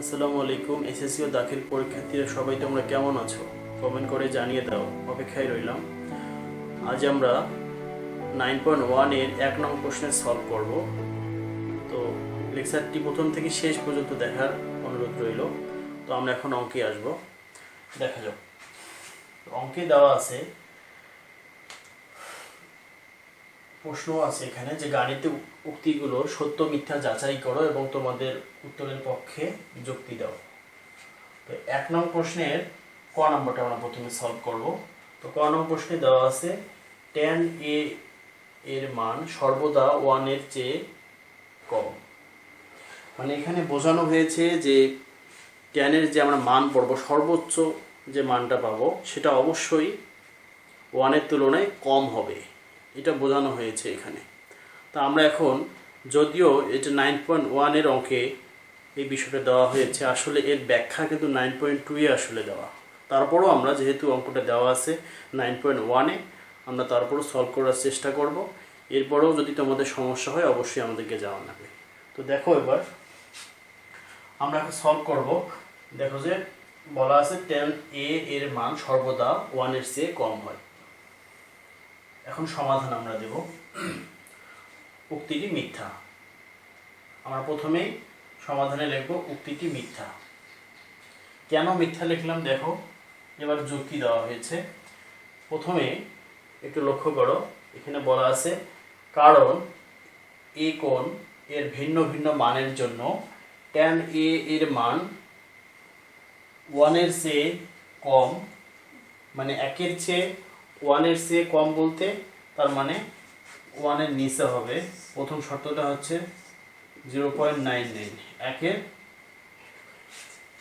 আসসালামু আলাইকুম। এসএসসি ও দাখিল পরীক্ষার্থীরা সবাই তোমরা কেমন আছো? কমেন্ট করে জানিয়ে দাও, অপেক্ষায় রইলাম। আজ আমরা 9.1 এর 1 নং প্রশ্নের সলভ করব। তো লেকচারটি প্রথম থেকে শেষ পর্যন্ত দেখার অনুরোধ রইল। তো আমরা এখন অঙ্কে আসব, দেখা যাক। অঙ্কে দেওয়া আছে, প্রশ্ন আছে এখানে যে গাণিতিক উক্তিগুলোর সত্য মিথ্যা যাচাই করো এবং তোমাদের উত্তরের পক্ষে যুক্তি দাও। তো 1 নং প্রশ্নের ক নম্বরটা আমরা প্রথমে সলভ করব। তো ক নং প্রশ্নে দেওয়া আছে tan a এর মান সর্বদা 1 এর চেয়ে কম। মানে এখানে বোঝানো হয়েছে যে tan এর যে আমরা মান পড়ব, সর্বোচ্চ যে মানটা পাবো সেটা অবশ্যই 1 এর তুলনায় কম হবে, এটা বোঝানো হয়েছে এখানে। তা আমরা এখন, যদিও এটা 9.1 এর অঙ্কে এই বিষয়টা দেওয়া হয়েছে, আসলে এর ব্যাখ্যা কিন্তু 9.2 এ আসলে দেওয়া। তারপরও আমরা, যেহেতু অঙ্কটা দেওয়া আছে 9.1 এ, আমরা তারপরও সলভ করার চেষ্টা করব। এরপরেও যদি তোমাদের সমস্যা হয় অবশ্যই আমাদেরকে জানাবে। তো দেখো, এবার আমরা এখন সলভ করব। দেখো যে বলা আছে tan a এর মান সর্বদা 1 এর চেয়ে কম হয়। এখন সমাধান আমরা দেব। উক্তিটি মিথ্যা। আমরা প্রথমেই সমাধানে লিখব উক্তিটি মিথ্যা। কেন মিথ্যা লিখলাম দেখো, এবার যুক্তি দেওয়া হয়েছে। প্রথমে একটু লক্ষ্য করো, এখানে বলা আছে কারণ এ কোণ এর ভিন্ন ভিন্ন মানের জন্য tan a এর মান 1 এর চেয়ে কম। মানে 1 এর চেয়ে 1 এর চেয়ে কম বলতে তার মানে 1 এর নিচে হবে। প্রথম শর্তটা হচ্ছে 0.99, 1 এর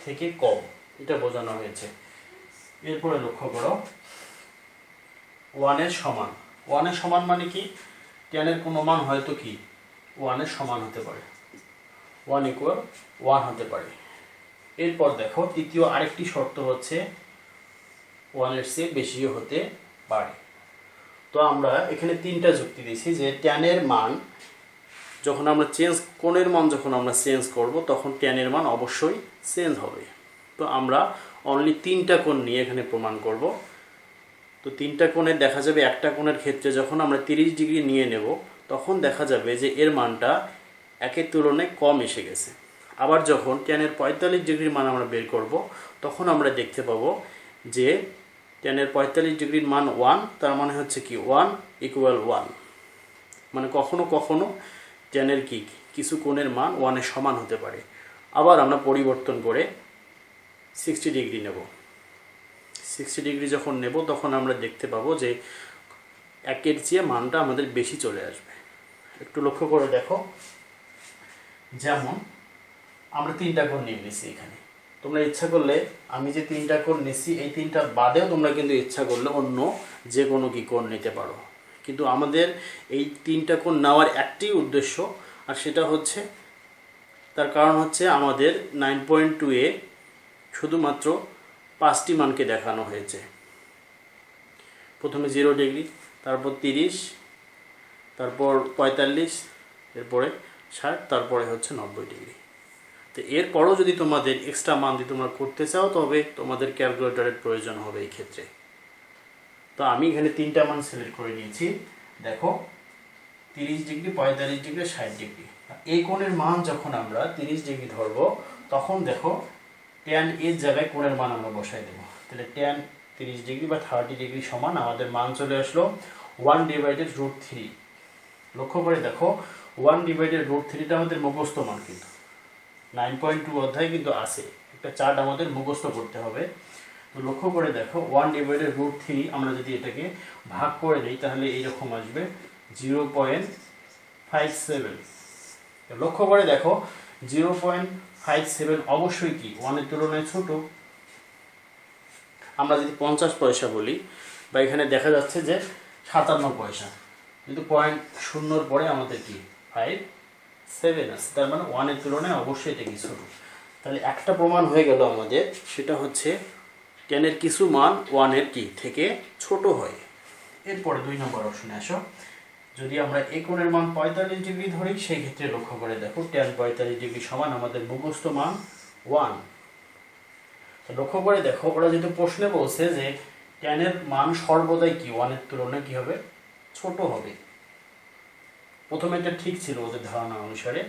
থেকে কম, এটা বোঝানো হয়েছে। এরপরে লক্ষ্য করো 1 এর সমান। 1 এর সমান মানে কি, tan এর কোনো মান হয়তো কি 1 এর সমান হতে পারে, 1 = 1 হতে পারে। এরপর দেখো তৃতীয় আরেকটি শর্ত হচ্ছে 1 এর চেয়ে বেশিও হতে পারে। তো আমরা এখানে তিনটা যুক্তি দিয়েছি যে tan এর মান যখন আমরা কোণের মান যখন আমরা চেঞ্জ করব তখন tan এর মান অবশ্যই চেঞ্জ হবে। তো আমরা অনলি 3টা কোণ নিয়ে এখানে প্রমাণ করব। তো 3টা কোণে দেখা যাবে, একটা কোণের ক্ষেত্রে যখন আমরা 30 ডিগ্রি নিয়ে নেব তখন দেখা যাবে যে এর মানটা 1 এর তুলনায় কম এসে গেছে। আবার যখন tan এর 45 ডিগ্রির মান আমরা বের করব তখন আমরা দেখতে পাবো যে tan এর 45 ডিগ্রির মান 1, তার মানে হচ্ছে কি 1 = 1। মানে কখনো কখনো tan এর কিছু কোণের মান 1 এর সমান হতে পারে। আবার আমরা পরিবর্তন করে 60 ডিগ্রি নেব। 60 ডিগ্রি যখন নেব তখন আমরা দেখতে পাবো যে 1 এর চেয়ে মানটা আমাদের বেশি চলে আসবে। একটু লক্ষ্য করে দেখো, যেমন আমরা 3টা কোণ নিয়ে নিয়েছি এখানে। তোমরা ইচ্ছা করলে, আমি যে 3টা কোণ নিয়েছি এই 3টা বাদেও তোমরা কিন্তু ইচ্ছা করলে অন্য যে কোনো কোণ নিতে পারো। কিন্তু আমাদের এই 3টা কোণ নেওয়ার একটি উদ্দেশ্য, আর সেটা হচ্ছে, তার কারণ হচ্ছে আমাদের 9.2 এ শুধুমাত্র 5টি মানকে দেখানো হয়েছে। প্রথমে 0 ডিগ্রি, তারপর 30, তারপর 45, এরপরে 60, তারপরে হচ্ছে 90 ডিগ্রি। তো এরপরও যদি তোমাদের এক্সট্রা মান যদি তোমরা করতে চাও তবে তোমাদের ক্যালকুলেটরের প্রয়োজন হবে এই ক্ষেত্রে। তো আমি এখানে 3টা মান সিলেক্ট করে নিয়েছি। দেখো 30 ডিগ্রি, 45 ডিগ্রি, 60 ডিগ্রি। এই কোণের মান যখন আমরা 30 ডিগ্রি ধরবো তখন দেখো tan এর জায়গায় কোণের মান আমরা বসাই দেবো। তাহলে tan 30 ডিগ্রি বা 30 ডিগ্রি সমান আমাদের মান চলে আসলো 1/√3। লক্ষ্য করে দেখো 1/√3টা আমাদের মুখস্থ মান, কিন্তু 9.2 অধ্যায় কিন্তু আছে, একটা চার্ট আমাদের মুখস্থ করতে হবে। তো লক্ষ্য করে দেখো 1/√3 আমরা যদি এটাকে ভাগ করে দিই তাহলে এইরকম আসবে 0.57। লক্ষ্য করে দেখো 0.57 অবশ্যই কি 1 এর তুলনায় ছোট। আমরা যদি 50 পয়সা বলি, বা এখানে দেখা যাচ্ছে যে 57 পয়সা, কিন্তু পয়েন্ট শূন্যর পরে আমাদের কি 57 আছে, তার মানে 1 এর তুলনায় অবশ্যই এটা কি ছোট। তাহলে একটা প্রমাণ হয়ে গেল আমাদের, সেটা হচ্ছে tan এর কিছু মান 1 এর থেকে ছোট হয়। এরপরে 2 নম্বর অপশনে আসো। যদি আমরা এই কোণের মান 45 ডিগ্রি ধরি সেই ক্ষেত্রে লক্ষ্য করে দেখো tan 45 ডিগ্রি সমান আমাদের মুখস্থ মান 1। তো লক্ষ্য করে দেখো, ওরা যেহেতু প্রশ্নে বলছে যে tan এর মান সর্বদাই কি 1 এর তুলনায় কি হবে, ছোট হবে। প্রথমে এটা ঠিক ছিল ওদের ধারণা অনুসারে,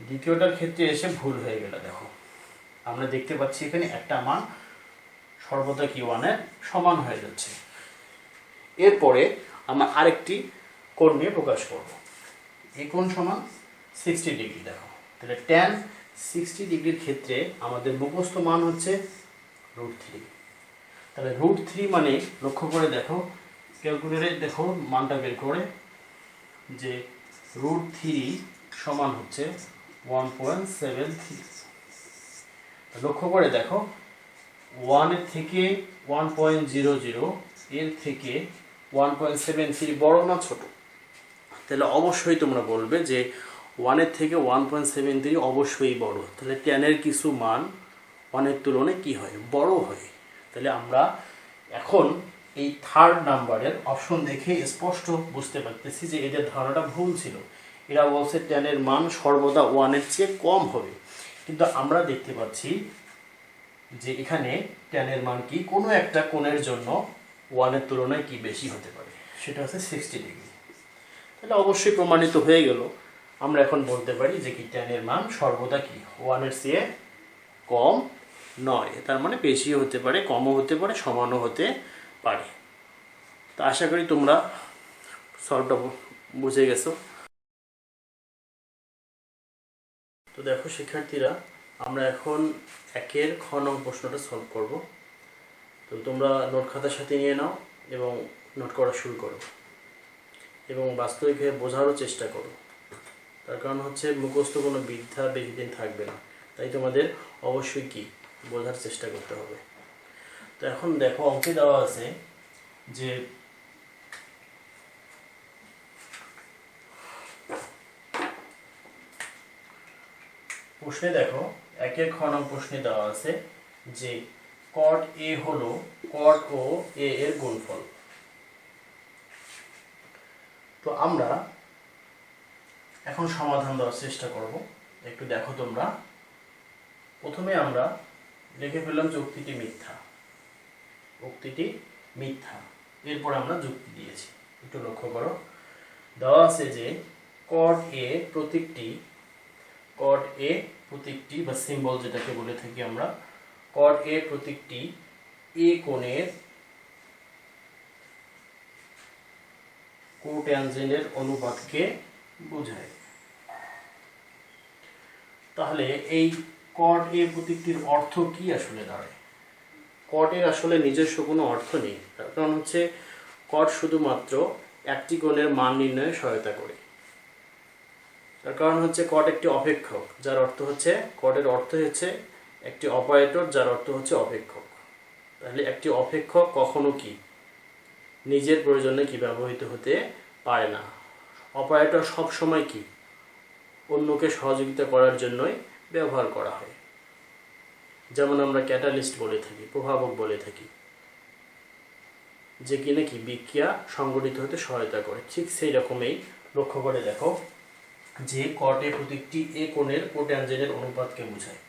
দ্বিতীয়টার ক্ষেত্রে এসে ভুল হয়ে গেল। দেখো আমরা দেখতে পাচ্ছি এখানে একটা মান সর্বদা কি 1 এর সমান হয়ে যাচ্ছে। এরপরে আমরা আরেকটি কোণ নিয়ে প্রকাশ করব। এই কোণ সমান 60 ডিগ্রি। দেখো তাহলে tan 60 ডিগ্রির ক্ষেত্রে আমাদের মুখস্থ মান হচ্ছে √3। তাহলে √3 মানে লক্ষ্য করে দেখো, ক্যালকুলেটরে দেখো মানটা বের করে, যে √3 সমান হচ্ছে 1.73। লক্ষ্য করে দেখো 1 এর থেকে 1.00 এর থেকে 1.73 বড় না ছোট? তাহলে অবশ্যই তোমরা বলবে যে 1 এর থেকে 1.73 অবশ্যই বড়। তাহলে tan এর কিছু মান 1 এর তুলনায় কি হয়, বড় হয়। তাহলে আমরা এখন এই থার্ড নাম্বারের অপশন দেখে স্পষ্ট বুঝতে পারতেছি যে এদের ধারণাটা ভুল ছিল। এরা বলছে tan এর মান সর্বদা 1 এর চেয়ে কম হবে, কিন্তু আমরা দেখতে পাচ্ছি যে এখানে tan এর মান কি কোনো একটা কোণের জন্য 1 এর তুলনায় কি বেশি হতে পারে, সেটা হচ্ছে 60 ডিগ্রি। তাহলে অবশ্যই প্রমাণিত হয়ে গেল। আমরা এখন বলতে পারি যে কি tan এর মান সর্বদা কি 1 এর চেয়ে কম নয়। তার মানে বেশিও হতে পারে, কমও হতে পারে, সমানও হতে পারে। তো আশা করি তোমরা সলভটা বুঝে গেছো। তো দেখো শিক্ষার্থীরা, আমরা এখন 1 খ নং প্রশ্নটা সলভ করব। তো তোমরা নোট খাতার সাথে নিয়ে নাও এবং নোট করা শুরু করো এবং বাস্তবিকভাবে বোঝারও চেষ্টা করো। তার কারণ হচ্ছে মুখস্থ কোনো বিদ্যা বেশি দিন থাকবে না, তাই তোমাদের অবশ্যই কি বোঝার চেষ্টা করতে হবে। তো এখন দেখো অঙ্কে দেওয়া আছে যে প্রশ্নে দেখো 1 খ নং প্রশ্নে দেওয়া আছে যে cot a হলো cot ও a এর গুণফল। তো আমরা এখন সমাধান দেওয়ার চেষ্টা করব। একটু দেখো তোমরা, প্রথমে আমরা লিখে ফেললাম যে উক্তিটি মিথ্যা, উক্তিটি মিথ্যা। এরপর আমরা যুক্তি দিয়েছি। একটু লক্ষ্য করো, দেওয়া আছে যে cot a প্রতীকটি বা সিম্বল যেটাকে বলে থাকি আমরা, cot a প্রতীকটি a কোণের কোট্যানজেন্টের অনুপাতকে বোঝায়। তাহলে এই cot a প্রতীকটির অর্থ কি আসলে দাঁড়ায়? cot এর আসলে নিজস্ব কোনো অর্থ নেই, তার কারণ হচ্ছে cot শুধুমাত্র একটি কোণের মান নির্ণয়ে সহায়তা করে। তার কারণ হচ্ছে cot একটি অপেক্ষক, যার অর্থ হচ্ছে cot এর অর্থ হচ্ছে একটি অপারেটর, যার অর্থ হচ্ছে অপেক্ষক। তাহলে একটি অপেক্ষক কখনো কি নিজের প্রয়োজনে কি ব্যবহৃত হতে পারে না। অপারেটর সব সময় কি অন্যকে সহযোগিতা করার জন্যই ব্যবহার করা হয়। যেমন আমরা ক্যাটালিস্ট বলে থাকি, প্রভাবক বলে থাকি, যে কিনা কি বিক্রিয়া সংগঠিত হতে সহায়তা করে। ঠিক সেই রকমই লক্ষ্য করে দেখো যে cot a প্রতীকটি a কোণের কোট্যানজেন্টের অনুপাতকে বোঝায়।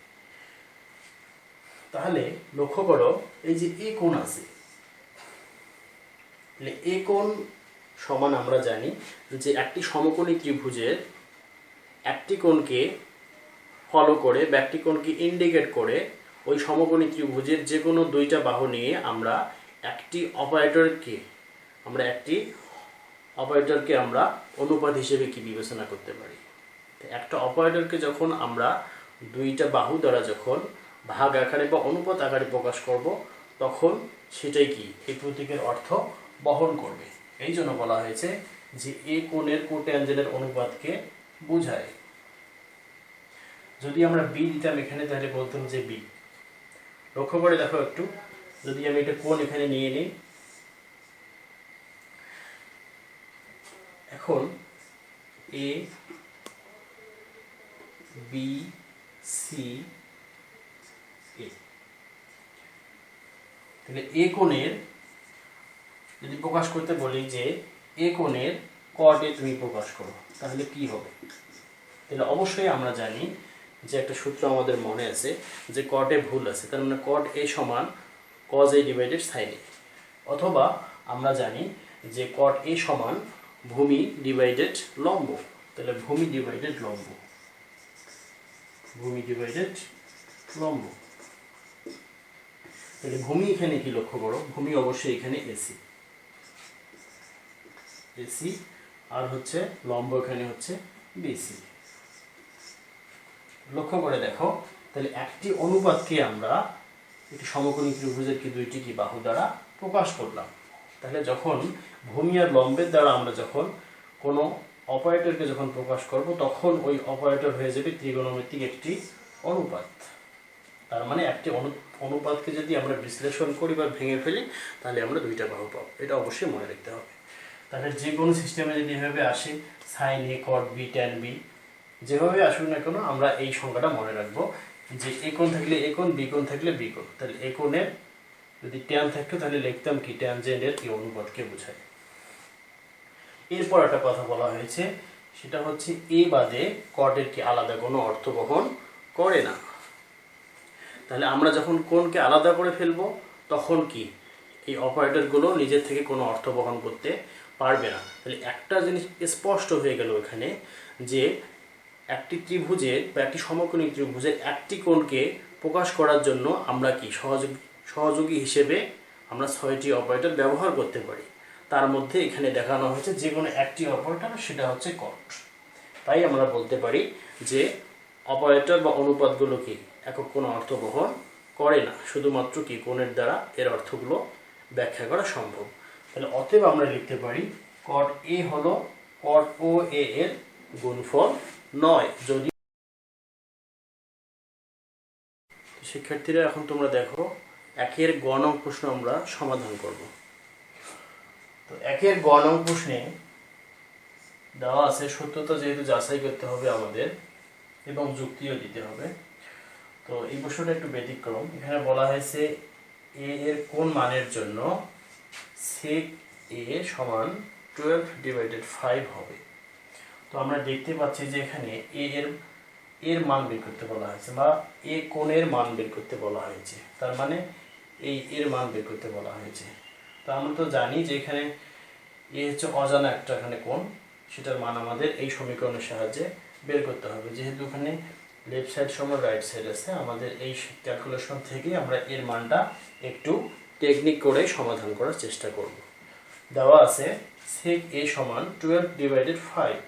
তাহলে লক্ষ্য করো এই যে a কোণ আছে, তাহলে a কোণ সমান আমরা জানি যে একটি সমকোণী ত্রিভুজের একটি কোণকে ফলো করে বা একটি কোণকে ইন্ডিকেট করে ওই সমকোণী ত্রিভুজের যে কোনো দুইটা বাহু নিয়ে আমরা একটি অপারেটরকে আমরা অনুপাত হিসেবে কি বিবেচনা করতে পারি। একটা অপারেটরকে যখন আমরা দুইটা বাহু দ্বারা যখন ভাগ আকারে বা অনুপাত আকারে প্রকাশ করব, তখন সেটাই কি এই প্রতীকের অর্থ বহন করবে। এই জন্য বলা হয়েছে যে এ কোণের কোট্যানজেন্টের অনুপাতকে বোঝায়। যদি আমরা বি দিতাম এখানে, তাহলে বলতাম যে বি। লক্ষ্য করে দেখো একটু, যদি আমি এটা কোণ এখানে নিয়ে নিই, এখন এ বি সি এ, তাহলে এ কোণের যদি প্রকাশ করতে বলি যে এ কোণের cot a তুমি প্রকাশ করো, তাহলে কি হবে? তাহলে অবশ্যই আমরা জানি যে একটা সূত্র আমাদের মনে আছে যে cot a ভুল আছে, তার মানে cot a সমান cos a divided sin a, অথবা আমরা জানি যে cot a সমান ভূমি ডিভাইডেড লম্ব, তাহলে ভূমি ডিভাইডেড লম্ব, ভূমি ডিভাইডেড লম্ব। তাহলে ভূমি এখানে কি লক্ষ্য করো, ভূমি অবশ্যই এখানে এসি, এসি, আর হচ্ছে লম্ব এখানে হচ্ছে বিসি। লক্ষ্য করে দেখো, তাহলে একটি অনুপাতকে আমরা একটি সমকোণী ত্রিভুজের কি দুইটি কি বাহু দ্বারা প্রকাশ করলাম। তাহলে যখন ভূমি আর লম্বের দ্বারা আমরা যখন কোনো অপারেটরকে যখন প্রকাশ করব, তখন ওই অপারেটর হয়ে যাবে ত্রিকোণমিতিক একটি অনুপাত। তার মানে একটি অনুপাতকে যদি আমরা বিশ্লেষণ করি বা ভেঙে ফেলি, তাহলে আমরা দুইটা বাহু পাবো, এটা অবশ্যই মনে রাখতে হবে। তাহলে যে কোনো সিস্টেমে যদি এভাবে আসে সাইন এ কট বি ট্যান বি, যেভাবে আসুক না কেন, আমরা এই সংখ্যাটা মনে রাখবো যে এ কোণ থাকলে এ কোণ, বি কোণ থাকলে বি কোণ। তাহলে এ কোণের যদি ট্যান থাকতো তাহলে লিখতাম কি ট্যানজেন্টের কি অনুপাতকে বোঝায়। এরপর একটা কথা বলা হয়েছে, সেটা হচ্ছে এ বাদে কটের কি আলাদা কোনো অর্থ বহন করে না। তাহলে আমরা যখন কোণকে আলাদা করে ফেলবো, তখন কি এই অপারেটরগুলো নিজের থেকে কোনো অর্থ বহন করতে পারবে না। তাহলে একটা জিনিস স্পষ্ট হয়ে গেল এখানে, যে একটি ত্রিভুজের বা একটি সমকোণী ত্রিভুজের একটি কোণকে প্রকাশ করার জন্য আমরা কি সহযোগী হিসেবে আমরা 6টি অপারেটর ব্যবহার করতে পারি। তার মধ্যে এখানে দেখানো হয়েছে যে কোনো একটি অপারেটর, সেটা হচ্ছে কট। তাই আমরা বলতে পারি যে অপারেটর বা অনুপাতগুলো কি একক কোনো অর্থ বহন করে না, শুধুমাত্র কি কোণের দ্বারা এর অর্থগুলো ব্যাখ্যা করা সম্ভব। তাহলে অতএব আমরা লিখতে পারি cot a হলো cot ও a এর গুণফল নয়। যদি শিক্ষার্থীরা এখন তোমরা দেখো, একের গ নং প্রশ্ন আমরা সমাধান করব। তো একের গ নং প্রশ্নে দেওয়া আছে সত্যতা যেহেতু যাচাই করতে হবে আমাদের এবং যুক্তিও দিতে হবে। তো এই প্রশ্নটা একটু ব্যতিক্রম। এখানে বলা হয়েছে এ এর কোন মানের জন্য sec a সমান 12 ডিভাইডেড 5 হবে। তো আমরা দেখতে পাচ্ছি যে এখানে এ এর মান বের করতে বলা হয়েছে, বা এ কোণের মান বের করতে বলা হয়েছে, তার মানে এই এর মান বের করতে বলা হয়েছে। তো আমরা তো জানি যে এখানে এ হচ্ছে অজানা একটা এখানে কোণ, সেটার মান আমাদের এই সমীকরণের সাহায্যে বের করতে হবে। যেহেতু এখানে লেফট সাইড সমান রাইট সাইড আছে, আমাদের এই ক্যালকুলেশন থেকে আমরা এর মানটা একটু টেকনিক করে সমাধান করার চেষ্টা করব। দেওয়া আছে sec a সমান 12 ডিভাইডেড 5।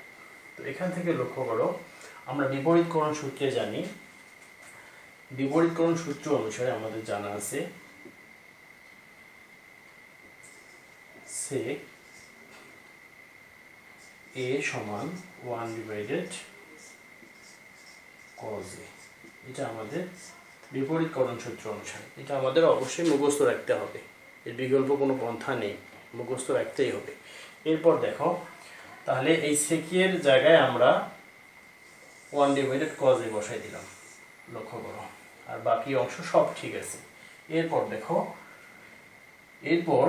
তো এখান থেকে লক্ষ্য করো, আমরা বিপরীতকরণ সূত্রে জানি, বিপরীতকরণ সূত্র অনুসারে আমাদের জানা আছে sec a সমান 1 ডিভাইডেড cos a। এটা আমাদের বিপরীতকরণ সূত্র অনুসারে, এটা আমাদের অবশ্যই মুখস্থ রাখতে হবে, এর বিকল্প কোনো পন্থা নেই, মুখস্থ রাখতেই হবে। এরপর দেখো, তাহলে এই সেকের জায়গায় আমরা 1 ডিভাইডেড cos a বসাই দিলাম, লক্ষ্য করো, আর বাকি অংশ সব ঠিক আছে। এরপর দেখো, এরপর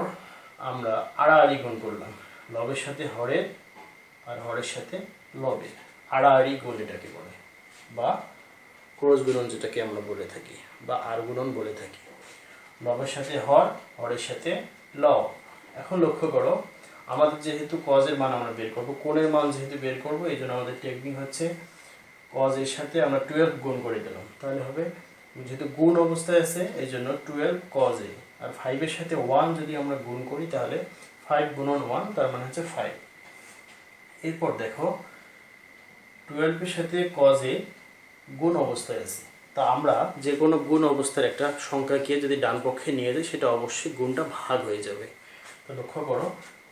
আমরা আড়াআড়ি গুণ করলাম, লবের সাথে হরের আর হরের সাথে লবের আড়াআড়ি গুণ এটাকে বলে, বা ক্রস গুণন যেটাকে আমরা বলে থাকি, বা আর গুণন বলে থাকি। লবের সাথে হর, হরের সাথে লব। এখন লক্ষ্য করো, আমাদের যেহেতু cos এর মান আমরা বের করব, কোণের মান যেহেতু বের করব, এই জন্য আমাদের টেকনিক হচ্ছে cos এর সাথে আমরা 12 গুণ করে দিলাম, তাহলে হবে, যেহেতু গুণ অবস্থায় আছে এই জন্য 12 cos a, আর 5 এর সাথে 1 যদি আমরা গুণ করি তাহলে 5 গুণন 1, তার মানে হচ্ছে 5। এরপর দেখো 12 এর সাথে cos a গুণ অবস্থায় আছে, তা আমরা যে কোনো গুণ অবস্থার একটা সংখ্যাকে যদি ডান পক্ষে নিয়ে যাই, সেটা অবশ্যই গুণটা ভাগ হয়ে যাবে। তো লক্ষ্য করো,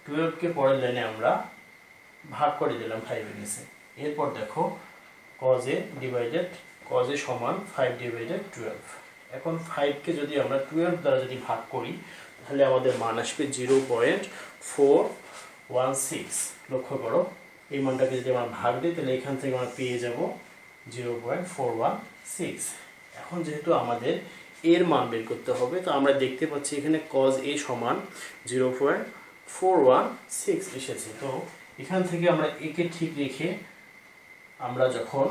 12কে পরের লাইনে আমরা ভাগ করে দিলাম 5 এর নিচে। এরপর দেখো cos a divided cos a সমান 5 ডিভাইডেড 12। এখন 5কে যদি আমরা 12 দ্বারা যদি ভাগ করি, তাহলে আমাদের মান আসবে 0.416। লক্ষ্য করো, এই মানটাকে যদি আমরা ভাগ দিই, তাহলে এখান থেকে আমরা পেয়ে যাব 0.416। এখন যেহেতু আমাদের এর মান বের করতে হবে, তো আমরা দেখতে পাচ্ছি এখানে cos a সমান 0.416 এসেছে। তো এখান থেকে আমরা একে ঠিক রেখে আমরা যখন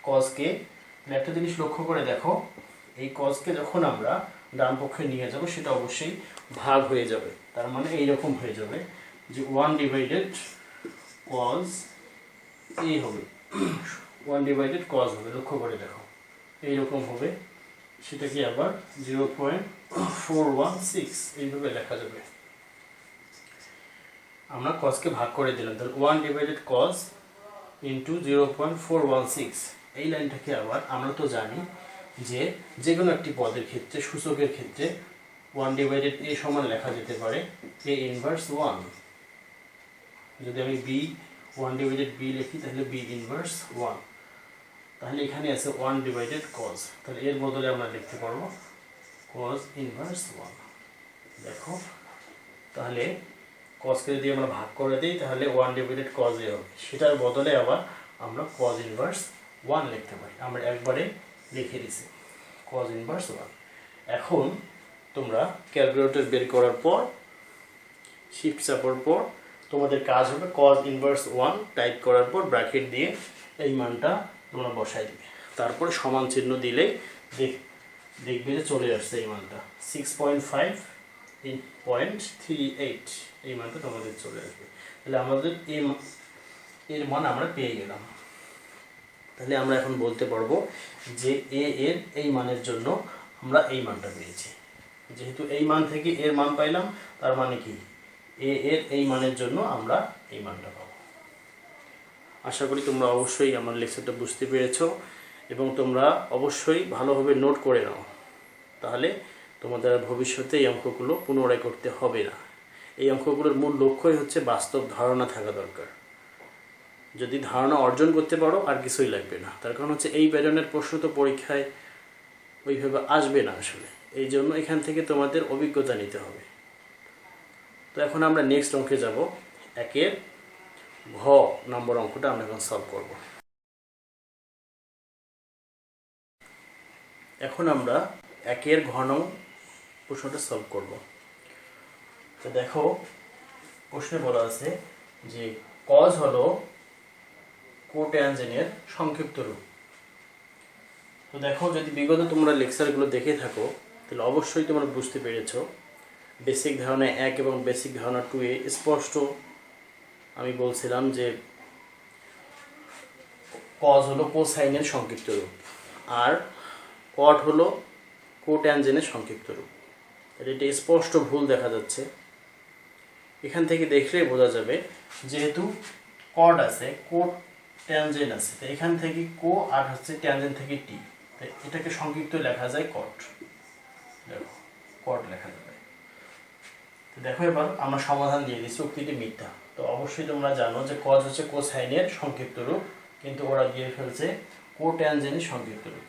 cos কে একটা জিনিস লক্ষ্য করে দেখো, এই কজকে যখন আমরা ডান পক্ষে নিয়ে যাব সেটা অবশ্যই ভাগ হয়ে যাবে, তার মানে এইরকম হয়ে যাবে যে 1 ডিভাইডেড কজ এই হবে, 1 ডিভাইডেড কজ হবে। লক্ষ্য করে দেখো এইরকম হবে, সেটাকে আবার 0.416 এইভাবে লেখা যাবে। আমরা কজকে ভাগ করে দিলাম, তাহলে 1 ডিভাইডেড কজ ইন্টু 0.416। এই লাইনটাকে আবার আমরা তো জানি যে যে কোনো একটি পদের ক্ষেত্রে, সূচকের ক্ষেত্রে 1 ডিভাইডেড এ সমান লেখা যেতে পারে এ ইনভার্স 1। যদি আমি বি 1 ডিভাইডেড বি লিখি তাহলে বি ইনভার্স 1। তাহলে এখানে আছে 1 ডিভাইডেড কজ, তাহলে এর বদলে আমরা লিখতে পারবো কজ ইনভার্স 1। দেখো তাহলে কজকে যদি আমরা ভাগ করে দিই তাহলে 1 ডিভাইডেড কজ এ হবে, সেটার বদলে আবার আমরা কজ ইনভার্স 1 লিখতে পারি। আমরা একবারে লিখে দিছি কজ ইনভার্স 1। এখন তোমরা ক্যালকুলেটর বের করার পর, শিফট চাপার পর তোমাদের কাজ হবে কজ ইনভার্স 1 টাইপ করার পর ব্র্যাকেট দিয়ে এই মানটা তোমরা বসাই দিবে, তারপরে সমান চিহ্ন দিলেই দেখবে যে চলে আসছে এই মানটা 6.5.38 এই মানটা তোমাদের চলে আসবে। তাহলে আমাদের এর মান আমরা পেয়ে গেলাম। তাহলে আমরা এখন বলতে পারবো যে এ এর এই মানের জন্য আমরা এই মানটা পেয়েছি। যেহেতু এই মান থেকে এর মান পাইলাম, তার মানে কি এ এর এই মানের জন্য আমরা এই মানটা পাবো। আশা করি তোমরা অবশ্যই আমার লেকচারটা বুঝতে পেরেছো এবং তোমরা অবশ্যই ভালোভাবে নোট করে নাও, তাহলে তোমাদের ভবিষ্যতে এই অঙ্কগুলো পুনরায় করতে হবে না। এই অঙ্কগুলোর মূল লক্ষ্যই হচ্ছে বাস্তব ধারণা থাকা দরকার। যদি ধারণা অর্জন করতে পারো আর কিছুই লাগবে না। তার কারণ হচ্ছে এই প্যাটার্নের প্রশ্ন তো পরীক্ষায় ওইভাবে আসবে না আসলে, এই জন্য এখান থেকে তোমাদের অভিজ্ঞতা নিতে হবে। তো এখন আমরা নেক্সট অঙ্কে যাব। 1 ঘ নম্বর অঙ্কটা আমরা এখন সলভ করব। এখন আমরা 1 ঘ নং প্রশ্নটা সলভ করব। তো দেখো প্রশ্নে বলা আছে যে কজ হলো কোট্যানজেন্টের সংক্ষিপ্ত রূপ। তো দেখো যদি বিগত তোমরা লেকচারগুলো দেখে থাকো তাহলে অবশ্যই তোমরা বুঝতে পেরেছো বেসিক ধারণা 1 এবং বেসিক ধারণা 2 এ স্পষ্ট আমি বলছিলাম যে কজ হলো কোসাইনের সংক্ষিপ্ত রূপ আর কট হলো কোট্যানজেন্টের সংক্ষিপ্ত রূপ। এটা স্পষ্ট ভুল দেখা যাচ্ছে, এখান থেকে দেখলেই বোঝা যাবে যেহেতু কট আছে, কোট ট্যানজেন্ট আছে, তো এখান থেকে কো আর হচ্ছে ট্যানজেন্ট থেকে টি, তাই এটাকে সংক্ষিপ্ত লেখা যায় কট। দেখো কট লেখা যাবে। তো দেখো এবার আমরা সমাধান দিয়ে দিচ্ছি, উক্তিটি মিথ্যা। তো অবশ্যই তোমরা জানো যে কজ হচ্ছে কোসাইনের সংক্ষিপ্ত রূপ, কিন্তু ওরা দিয়ে ফেলছে কোট্যানজেন্টের সংক্ষিপ্ত রূপ।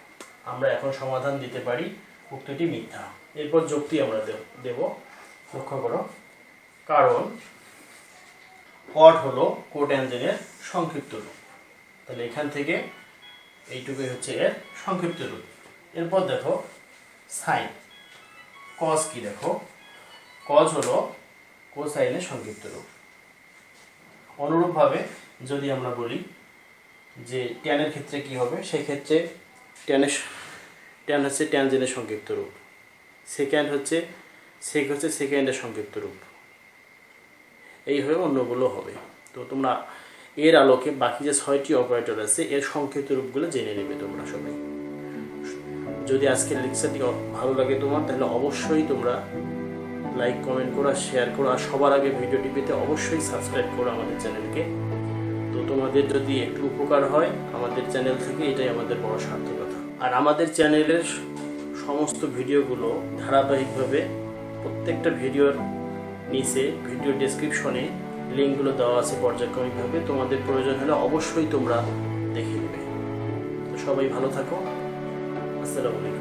আমরা এখন সমাধান দিতে পারি উক্তিটি মিথ্যা। এরপর যুক্তি আমরা দেব। লক্ষ্য করো, কারণ কট হলো কোট্যানজেন্টের সংক্ষিপ্ত রূপ, তাহলে এখান থেকে এইটুকুই হচ্ছে এর সংক্ষিপ্ত রূপ। এরপর দেখো সাইন, কজ কি, দেখো কজ হলো কোসাইনের সংক্ষিপ্ত রূপ। অনুরূপভাবে যদি আমরা বলি যে ট্যানের ক্ষেত্রে কি হবে, সেই ক্ষেত্রে ট্যান হচ্ছে ট্যানজেন্টের সংক্ষিপ্ত রূপ, সেকেন্ড হচ্ছে সেকেন্ডের সংক্ষিপ্ত রূপ, এইভাবে অন্যগুলো হবে। তো তোমরা এর আলোকে বাকি যে 6টি অপারেটর আছে এর সংক্ষিপ্ত রূপগুলো জেনে নেবে তোমরা সবাই। যদি আজকের লেকচারটি ভালো লাগে তোমার, তাহলে অবশ্যই তোমরা লাইক কমেন্ট করো, শেয়ার করো, আর সবার আগে ভিডিওটি পেতে অবশ্যই সাবস্ক্রাইব করো আমাদের চ্যানেলকে। তো তোমাদের যদি একটু উপকার হয় আমাদের চ্যানেল থেকে, এটাই আমাদের বড় সার্থকতা। আর আমাদের চ্যানেলের সমস্ত ভিডিওগুলো ধারাবাহিকভাবে প্রত্যেকটা ভিডিওর নিচে ভিডিও ডেসক্রিপশনে লিঙ্কগুলো দেওয়া আছে পর্যায়ক্রমিকভাবে, তোমাদের প্রয়োজন হলে অবশ্যই তোমরা দেখে নেবে। তো সবাই ভালো থাকো, আসসালামু আলাইকুম।